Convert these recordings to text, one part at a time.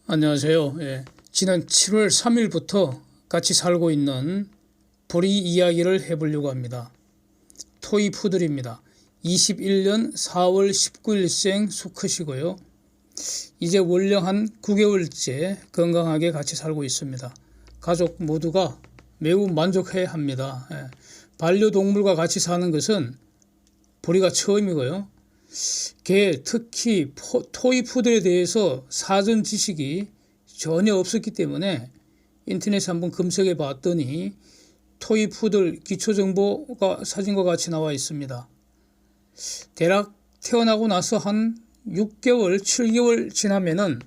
안녕하세요. 지난 7월 3일부터 같이 살고 있는 보리 이야기를 해보려고 합니다. 토이 푸들입니다. 21년 4월 19일생 수컷이고요. 이제 원령 한 9개월째 건강하게 같이 살고 있습니다. 가족 모두가 매우 만족해 합니다. 반려동물과 같이 사는 것은 보리가 처음이고요. 개, 특히 토이 푸들에 대해서 사전 지식이 전혀 없었기 때문에 인터넷에 한번 검색해 봤더니 토이 푸들 기초정보가 사진과 같이 나와 있습니다. 대략 태어나고 나서 한 6개월, 7개월 지나면은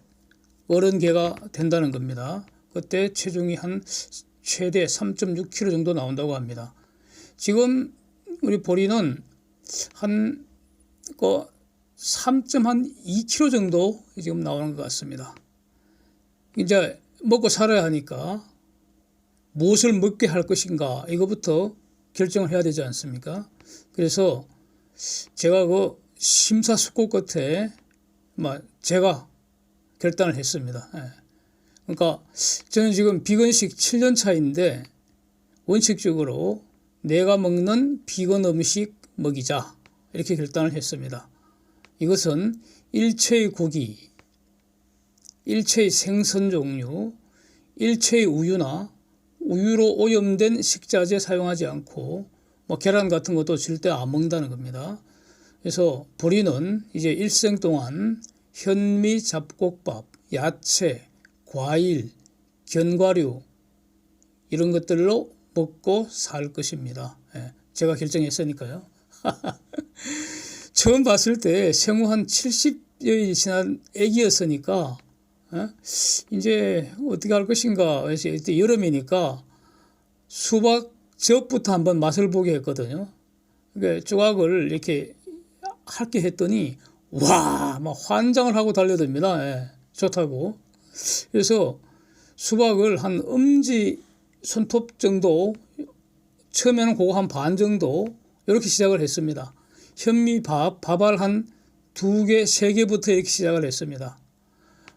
어른 개가 된다는 겁니다. 그때 체중이 한 최대 3.6kg 정도 나온다고 합니다. 지금 우리 보리는 한 3.2kg 정도 지금 나오는 것 같습니다. 이제 먹고 살아야 하니까 무엇을 먹게 할 것인가 이거부터 결정을 해야 되지 않습니까? 그래서 제가 그 심사숙고 끝에 제가 결단을 했습니다. 그러니까 저는 지금 비건식 7년 차인데 원칙적으로 내가 먹는 비건 음식 먹이자 이렇게 결단을 했습니다. 이것은 일체의 고기, 일체의 생선 종류, 일체의 우유나 우유로 오염된 식자재 사용하지 않고 계란 같은 것도 절대 안 먹는다는 겁니다. 그래서 보리는 이제 일생 동안 현미 잡곡밥, 야채, 과일, 견과류 이런 것들로 먹고 살 것입니다. 제가 결정했으니까요. 처음 봤을 때 생후 한 70여일 지난 애기였으니까 이제 어떻게 할 것인가. 그래서 이때 여름이니까 수박즙부터 한번 맛을 보게 했거든요. 그러니까 조각을 이렇게 할게 했더니 와, 막 환장을 하고 달려듭니다. 좋다고. 그래서 수박을 한 엄지 손톱 정도, 처음에는 그거 한 반 정도 이렇게 시작을 했습니다. 현미밥, 밥알 한 2개, 3개부터 이렇게 시작을 했습니다.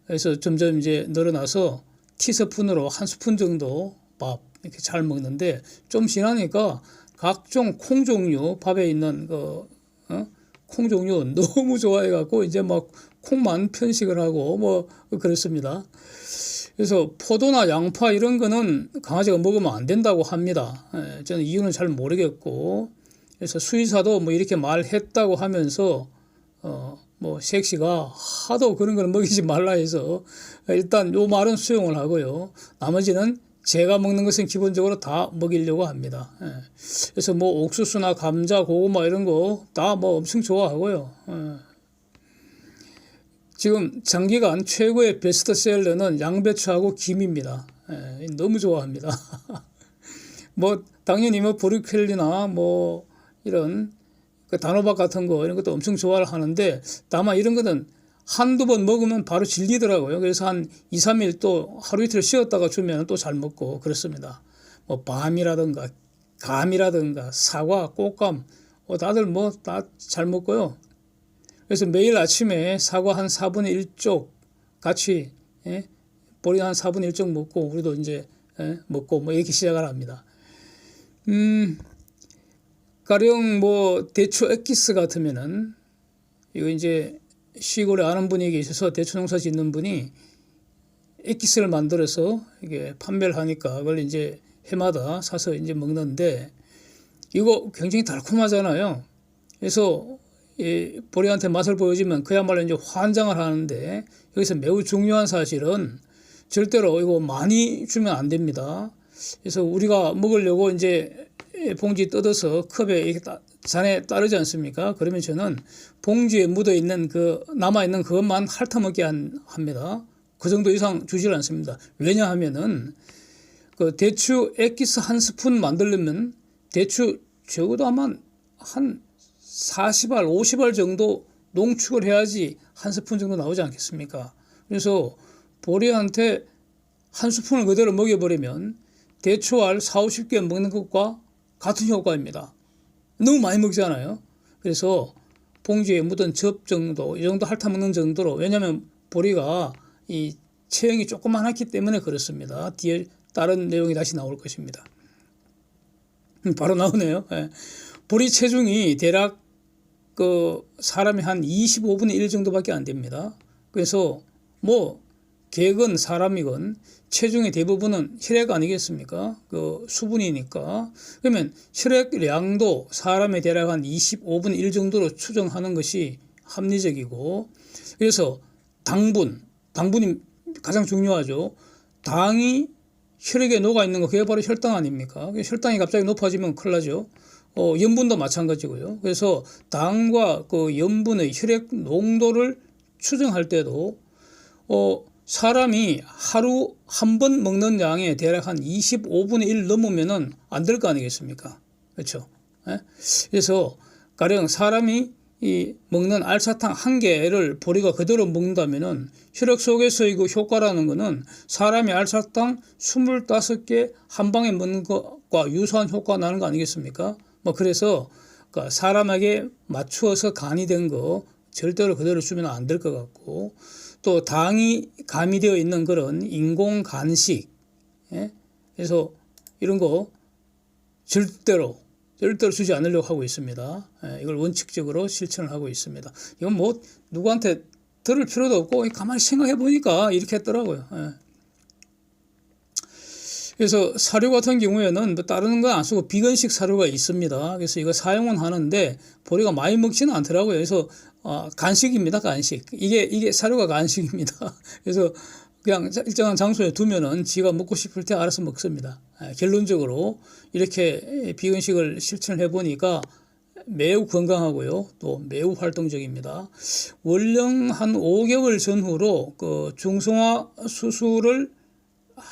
그래서 점점 이제 늘어나서 티스푼으로 1스푼 정도 밥 이렇게 잘 먹는데 좀 지나니까 각종 콩 종류, 밥에 있는 콩 종류 너무 좋아해갖고 이제 막 콩만 편식을 하고 그렇습니다. 그래서 포도나 양파 이런 거는 강아지가 먹으면 안 된다고 합니다. 저는 이유는 잘 모르겠고, 그래서 수의사도 이렇게 말했다고 하면서 섹시가 하도 그런 걸 먹이지 말라 해서 일단 요 말은 수용을 하고요. 나머지는 제가 먹는 것은 기본적으로 다 먹이려고 합니다. 그래서 옥수수나 감자, 고구마 이런 거 다 엄청 좋아하고요. 지금 장기간 최고의 베스트셀러는 양배추하고 김입니다. 너무 좋아합니다. 당연히 보리켈리나 이런 단호박 같은 거 이런 것도 엄청 좋아를 하는데 다만 이런 거는 한두 번 먹으면 바로 질리더라고요. 그래서 한 2, 3일 또 하루 이틀 쉬었다가 주면 또 잘 먹고 그렇습니다. 밤이라든가 감이라든가 사과, 꽃감 다들 다 잘 먹고요. 그래서 매일 아침에 사과 한 4분의 1쪽 같이 보리 한 4분의 1쪽 먹고 우리도 이제 먹고 이렇게 시작을 합니다. 가령 대추 엑기스 같으면은 이거 이제 시골에 아는 분이 계셔서 대추 농사 짓는 분이 엑기스를 만들어서 이게 판매를 하니까 그걸 이제 해마다 사서 이제 먹는데 이거 굉장히 달콤하잖아요. 그래서 보리한테 맛을 보여주면 그야말로 이제 환장을 하는데 여기서 매우 중요한 사실은 절대로 이거 많이 주면 안 됩니다. 그래서 우리가 먹으려고 이제 봉지 뜯어서 컵에 이렇게 잔에 따르지 않습니까? 그러면 저는 봉지에 묻어 있는 남아 있는 그것만 핥아먹게 합니다. 그 정도 이상 주질 않습니다. 왜냐하면은 대추 엑기스 1스푼 만들려면 대추 적어도 한 40알, 50알 정도 농축을 해야지 1스푼 정도 나오지 않겠습니까? 그래서 보리한테 1스푼을 그대로 먹여버리면 대추알 4, 50개 먹는 것과 같은 효과입니다. 너무 많이 먹잖아요. 그래서 봉지에 묻은 즙 정도, 이 정도 핥아먹는 정도로, 왜냐하면 보리가 이 체형이 조그만하기 때문에 그렇습니다. 뒤에 다른 내용이 다시 나올 것입니다. 바로 나오네요. 예. 보리 체중이 대략 그 사람이 한 25분의 1 정도밖에 안 됩니다. 그래서 뭐 개건 사람이건 체중의 대부분은 혈액 아니겠습니까? 그 수분이니까. 그러면 혈액량도 사람의 대략 한 25분의 1 정도로 추정하는 것이 합리적이고, 그래서 당분이 가장 중요하죠. 당이 혈액에 녹아 있는 거, 그게 바로 혈당 아닙니까? 혈당이 갑자기 높아지면 큰일 나죠. 염분도 마찬가지고요. 그래서 당과 그 염분의 혈액 농도를 추정할 때도 사람이 하루 한 번 먹는 양의 대략 한 25분의 1 넘으면은 안 될 거 아니겠습니까? 그렇죠? 예? 그래서 가령 사람이 이 먹는 알사탕 한 개를 보리가 그대로 먹는다면은 혈액 속에서의 그 효과라는 거는 사람이 알사탕 25개 한 방에 먹는 것과 유사한 효과가 나는 거 아니겠습니까? 뭐 그래서 사람에게 맞추어서 간이 된 거 절대로 그대로 주면 안 될 것 같고, 또 당이 가미되어 있는 그런 인공 간식, 예? 그래서 이런 거 절대로 주지 않으려고 하고 있습니다. 예, 이걸 원칙적으로 실천을 하고 있습니다. 이건 뭐 누구한테 들을 필요도 없고 가만히 생각해 보니까 이렇게 했더라고요. 예. 그래서 사료 같은 경우에는 뭐 다른 거 안 쓰고 비건식 사료가 있습니다. 그래서 이거 사용은 하는데 보리가 많이 먹지는 않더라고요. 그래서 간식입니다, 간식. 이게 사료가 간식입니다. 그래서 그냥 일정한 장소에 두면은 지가 먹고 싶을 때 알아서 먹습니다. 결론적으로 이렇게 비건식을 실천해 보니까 매우 건강하고요, 또 매우 활동적입니다. 원령 한 5개월 전후로 그 중성화 수술을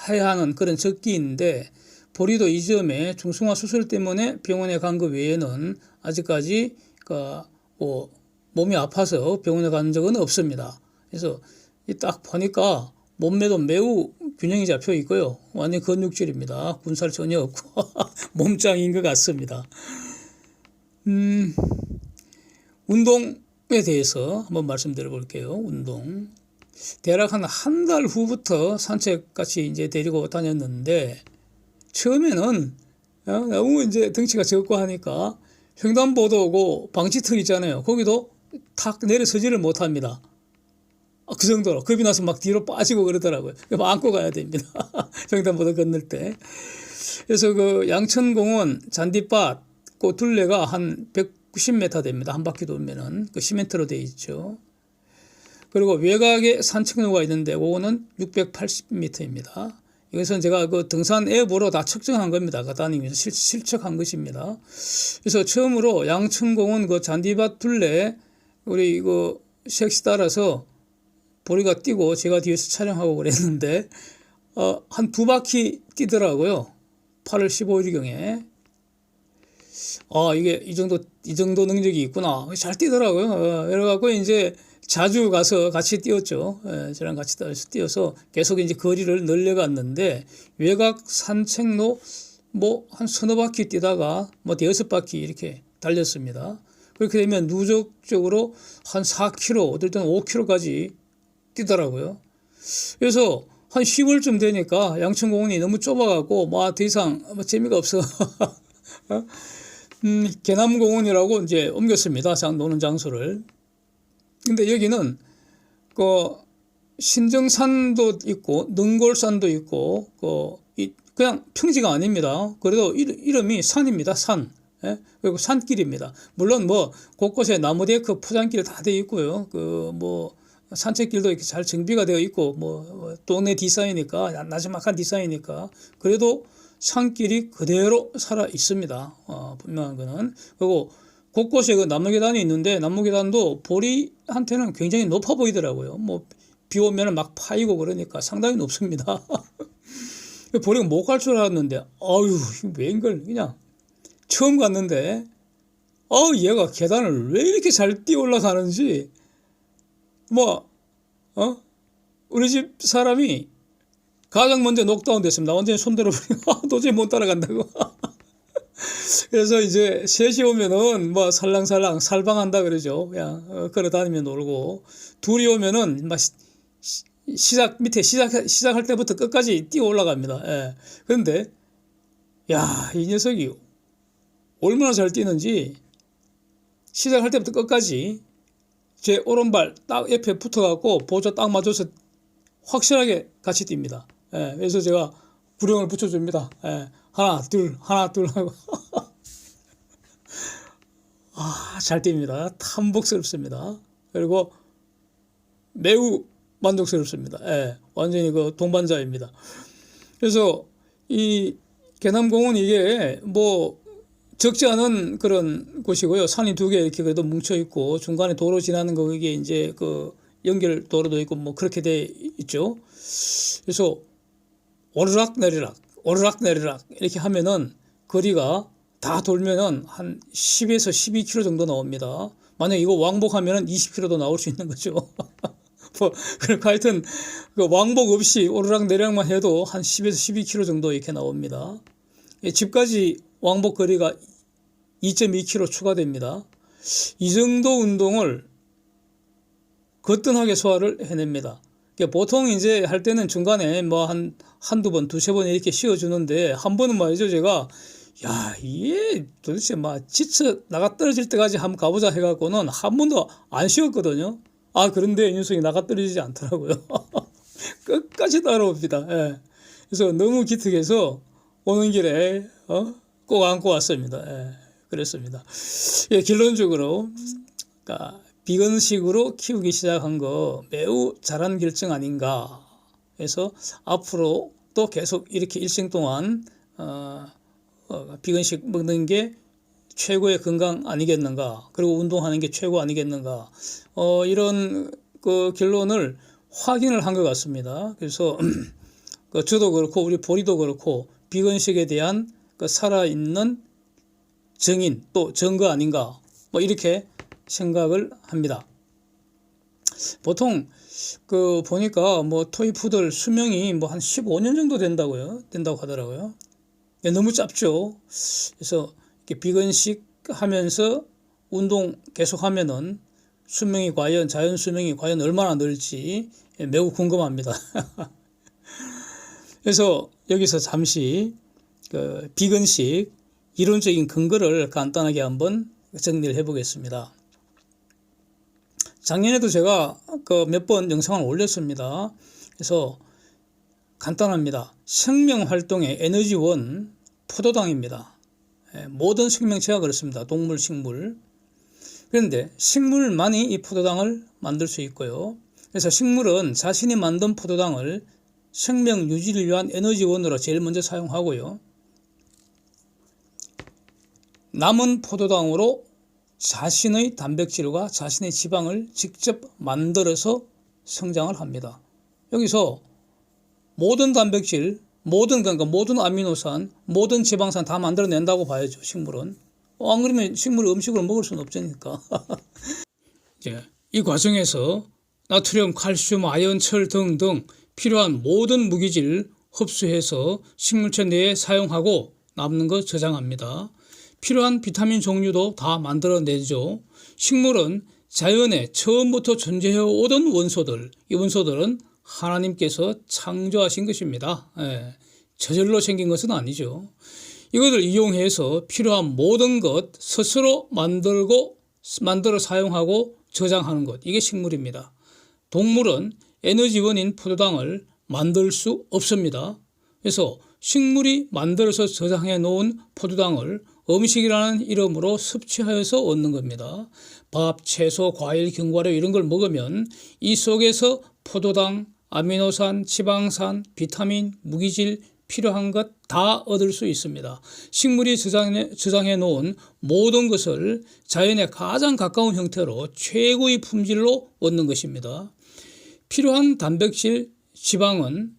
해야 하는 그런 적기인데, 보리도 이 점에 중성화 수술 때문에 병원에 간 거 외에는 아직까지 뭐 몸이 아파서 병원에 간 적은 없습니다. 그래서 딱 보니까 몸매도 매우 균형이 잡혀 있고요, 완전 근육질입니다. 군살 전혀 없고 몸짱인 것 같습니다. 운동에 대해서 한번 말씀드려 볼게요. 운동. 대략 한 달 후부터 산책같이 이제 데리고 다녔는데, 처음에는 너무 이제 덩치가 적고 하니까 횡단보도 오고 방지턱 있잖아요. 거기도 탁 내려서지를 못합니다. 그 정도로 겁이 나서 막 뒤로 빠지고 그러더라고요. 안고 가야 됩니다. 횡단보도 건널 때. 그래서 그 양천공원 잔디밭 그 둘레가 한 190m 됩니다. 한 바퀴 돌면은 그 시멘트로 돼 있죠. 그리고 외곽에 산책로가 있는데 그거는 680m입니다. 이것은 제가 그 등산 앱으로 다 측정한 겁니다. 다니면서 실측한 것입니다. 그래서 처음으로 양천공원 그 잔디밭 둘레 우리 이거 섹시 따라서 보리가 뛰고 제가 뒤에서 촬영하고 그랬는데 한 2바퀴 뛰더라고요. 8월 15일경에. 이게 이 정도 능력이 있구나. 잘 뛰더라고요. 그래갖고 이제 자주 가서 같이 뛰었죠. 저랑 같이 뛰어서 계속 이제 거리를 늘려갔는데, 외곽 산책로 뭐 한 서너 바퀴 뛰다가 뭐 6바퀴 이렇게 달렸습니다. 그렇게 되면 누적적으로 한 4km, 어떨 때는 5km까지 뛰더라고요. 그래서 한 10월쯤 되니까 양천공원이 너무 좁아갖고 뭐 더 이상 재미가 없어. 개남공원이라고 이제 옮겼습니다. 노는 장소를. 근데 여기는 그 신정산도 있고 능골산도 있고 그냥 평지가 아닙니다. 그래도 이름이 산입니다. 산. 예? 그리고 산길입니다. 물론 뭐 곳곳에 나무데크 포장길 다 되어 있고요. 그 뭐 산책길도 이렇게 잘 정비가 되어 있고 뭐 동네 디자인이니까, 나지막한 디자인이니까 그래도 산길이 그대로 살아 있습니다. 분명한 거는. 그리고 곳곳에 그 나무계단이 있는데 나무계단도 보리한테는 굉장히 높아 보이더라고요. 뭐 비 오면 막 파이고 그러니까 상당히 높습니다. 보리가 못 갈 줄 알았는데 웬걸 그냥 처음 갔는데 얘가 계단을 왜 이렇게 잘 뛰어 올라가는지 우리 집 사람이 가장 먼저 녹다운 됐습니다. 완전히 손대로 도저히 못 따라간다고. 그래서 이제 3시 오면은 뭐 살랑살랑 살방한다 그러죠. 그냥 걸어 다니며 놀고, 둘이 오면은 막 밑에 시작할 때부터 끝까지 뛰어 올라갑니다. 예. 그런데 야, 이 녀석이 얼마나 잘 뛰는지 시작할 때부터 끝까지 제 오른발 딱 옆에 붙어갖고 보조 딱 맞춰서 확실하게 같이 뜁니다. 예. 그래서 제가 구령을 붙여줍니다. 예. 하나 둘 하고 잘 뜁니다. 탐복스럽습니다. 그리고 매우 만족스럽습니다. 예. 완전히 그 동반자입니다. 그래서 이 계남공은 이게 뭐 적지 않은 그런 곳이고요. 산이 두 개 이렇게 그래도 뭉쳐 있고 중간에 도로 지나는 거 이게 이제 그 연결 도로도 있고 뭐 그렇게 돼 있죠. 그래서 오르락 내리락 이렇게 하면은 거리가 다 돌면은 한 10에서 12km 정도 나옵니다. 만약 이거 왕복하면은 20km도 나올 수 있는 거죠. 뭐, 그러니까 하여튼, 그 왕복 없이 오르락 내리락만 해도 한 10에서 12km 정도 이렇게 나옵니다. 집까지 왕복 거리가 2.2km 추가됩니다. 이 정도 운동을 거뜬하게 소화를 해냅니다. 보통 이제 할 때는 중간에 뭐 한두 번, 두세 번 이렇게 쉬어주는데 한 번은 말이죠. 제가 야, 이게 도대체 막 지쳐 나가 떨어질 때까지 한번 가보자 해갖고는 한 번도 안 쉬었거든요. 그런데 이 녀석이 나가 떨어지지 않더라고요. 끝까지 따라옵니다. 예. 그래서 너무 기특해서 오는 길에 꼭 안고 왔습니다. 예. 그랬습니다. 예, 결론적으로 그러니까 비건식으로 키우기 시작한 거 매우 잘한 결정 아닌가 해서 앞으로 또 계속 이렇게 일생 동안 비건식 먹는 게 최고의 건강 아니겠는가, 그리고 운동하는 게 최고 아니겠는가, 이런 그 결론을 확인을 한 것 같습니다. 그래서 저도 그렇고 우리 보리도 그렇고 비건식에 대한 그 살아있는 정인 또 증거 아닌가, 뭐 이렇게 생각을 합니다. 보통 그 보니까 뭐 토이푸들 수명이 뭐 한 15년 정도 된다고 하더라고요. 너무 짧죠. 그래서 이렇게 비건식 하면서 운동 계속 하면은 수명이 과연 자연 수명이 과연 얼마나 늘지 매우 궁금합니다. 그래서 여기서 잠시 그 비건식 이론적인 근거를 간단하게 한번 정리를 해보겠습니다. 작년에도 제가 그 몇 번 영상을 올렸습니다. 그래서 간단합니다. 생명활동의 에너지원 포도당입니다. 모든 생명체가 그렇습니다. 동물, 식물. 그런데 식물만이 이 포도당을 만들 수 있고요. 그래서 식물은 자신이 만든 포도당을 생명 유지를 위한 에너지원으로 제일 먼저 사용하고요. 남은 포도당으로 자신의 단백질과 자신의 지방을 직접 만들어서 성장을 합니다. 여기서 모든 단백질, 그러니까 모든 아미노산, 모든 지방산 다 만들어낸다고 봐야죠, 식물은. 안 그러면 식물을 음식으로 먹을 수는 없으니까. 이 과정에서 나트륨, 칼슘, 아연, 철 등등 필요한 모든 무기질 흡수해서 식물체 내에 사용하고 남는 거 저장합니다. 필요한 비타민 종류도 다 만들어내죠. 식물은 자연에 처음부터 존재해 오던 원소들, 이 원소들은 하나님께서 창조하신 것입니다. 저절로 생긴 것은 아니죠. 이것을 이용해서 필요한 모든 것 스스로 만들어 사용하고 저장하는 것, 이게 식물입니다. 동물은 에너지원인 포도당을 만들 수 없습니다. 그래서 식물이 만들어서 저장해 놓은 포도당을 음식이라는 이름으로 섭취하여서 얻는 겁니다. 밥, 채소, 과일, 견과류 이런 걸 먹으면 이 속에서 포도당, 아미노산, 지방산, 비타민, 무기질 필요한 것 다 얻을 수 있습니다. 식물이 저장해 놓은 모든 것을 자연에 가장 가까운 형태로 최고의 품질로 얻는 것입니다. 필요한 단백질, 지방은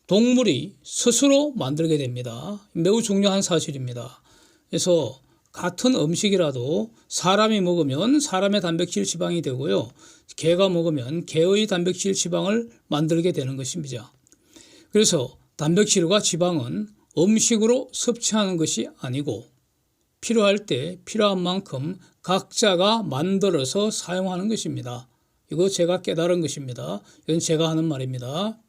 동물이 스스로 만들게 됩니다. 매우 중요한 사실입니다. 그래서 같은 음식이라도 사람이 먹으면 사람의 단백질 지방이 되고요. 개가 먹으면 개의 단백질 지방을 만들게 되는 것입니다. 그래서 단백질과 지방은 음식으로 섭취하는 것이 아니고 필요할 때 필요한 만큼 각자가 만들어서 사용하는 것입니다. 이거 제가 깨달은 것입니다. 이건 제가 하는 말입니다.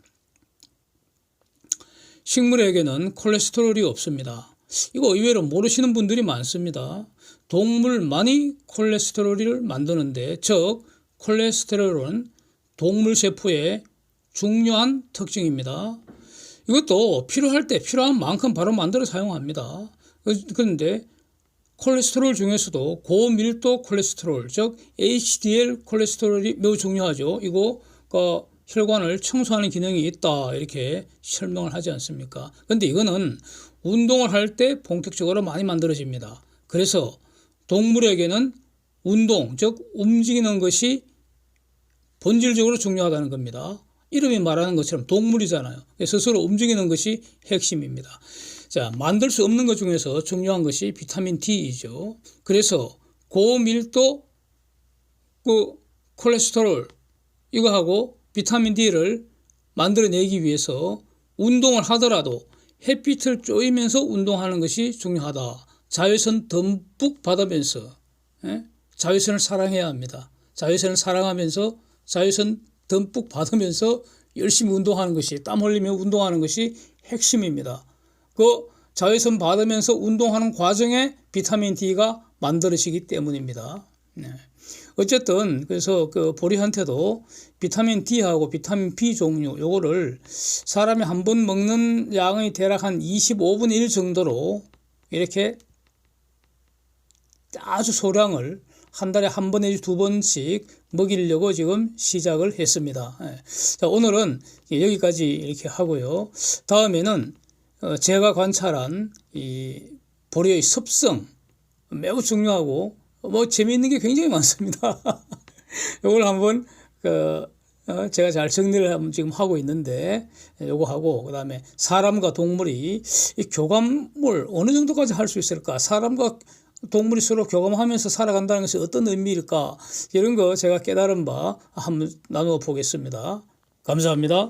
식물에게는 콜레스테롤이 없습니다. 이거 의외로 모르시는 분들이 많습니다. 동물만이 콜레스테롤을 만드는데, 즉 콜레스테롤은 동물 세포의 중요한 특징입니다. 이것도 필요할 때 필요한 만큼 바로 만들어 사용합니다. 그런데 콜레스테롤 중에서도 고밀도 콜레스테롤, 즉 HDL 콜레스테롤이 매우 중요하죠. 이거 혈관을 청소하는 기능이 있다, 이렇게 설명을 하지 않습니까? 그런데 이거는 운동을 할 때 본격적으로 많이 만들어집니다. 그래서 동물에게는 운동, 즉 움직이는 것이 본질적으로 중요하다는 겁니다. 이름이 말하는 것처럼 동물이잖아요. 스스로 움직이는 것이 핵심입니다. 자, 만들 수 없는 것 중에서 중요한 것이 비타민 D이죠. 그래서 고밀도 콜레스테롤 이거하고 비타민 D를 만들어내기 위해서 운동을 하더라도 햇빛을 쬐면서 운동하는 것이 중요하다. 자외선 듬뿍 받으면서, 자외선을 사랑해야 합니다. 자외선을 사랑하면서 자외선 듬뿍 받으면서 열심히 운동하는 것이, 땀 흘리며 운동하는 것이 핵심입니다. 그 자외선 받으면서 운동하는 과정에 비타민 D가 만들어지기 때문입니다. 어쨌든 그래서 그 보리한테도 비타민 D하고 비타민 B 종류 요거를 사람이 한 번 먹는 양의 대략 한 25분의 1 정도로 이렇게 아주 소량을 한 달에 한 번 내지 두 번씩 먹이려고 지금 시작을 했습니다. 자, 오늘은 여기까지 이렇게 하고요. 다음에는 제가 관찰한 이 보리의 습성 매우 중요하고 재미있는 게 굉장히 많습니다. 이걸 한번 제가 잘 정리를 지금 하고 있는데, 요거 하고 그다음에 사람과 동물이 이 교감을 어느 정도까지 할 수 있을까? 사람과 동물이 서로 교감하면서 살아간다는 것이 어떤 의미일까? 이런 거 제가 깨달은 바 한번 나누어 보겠습니다. 감사합니다.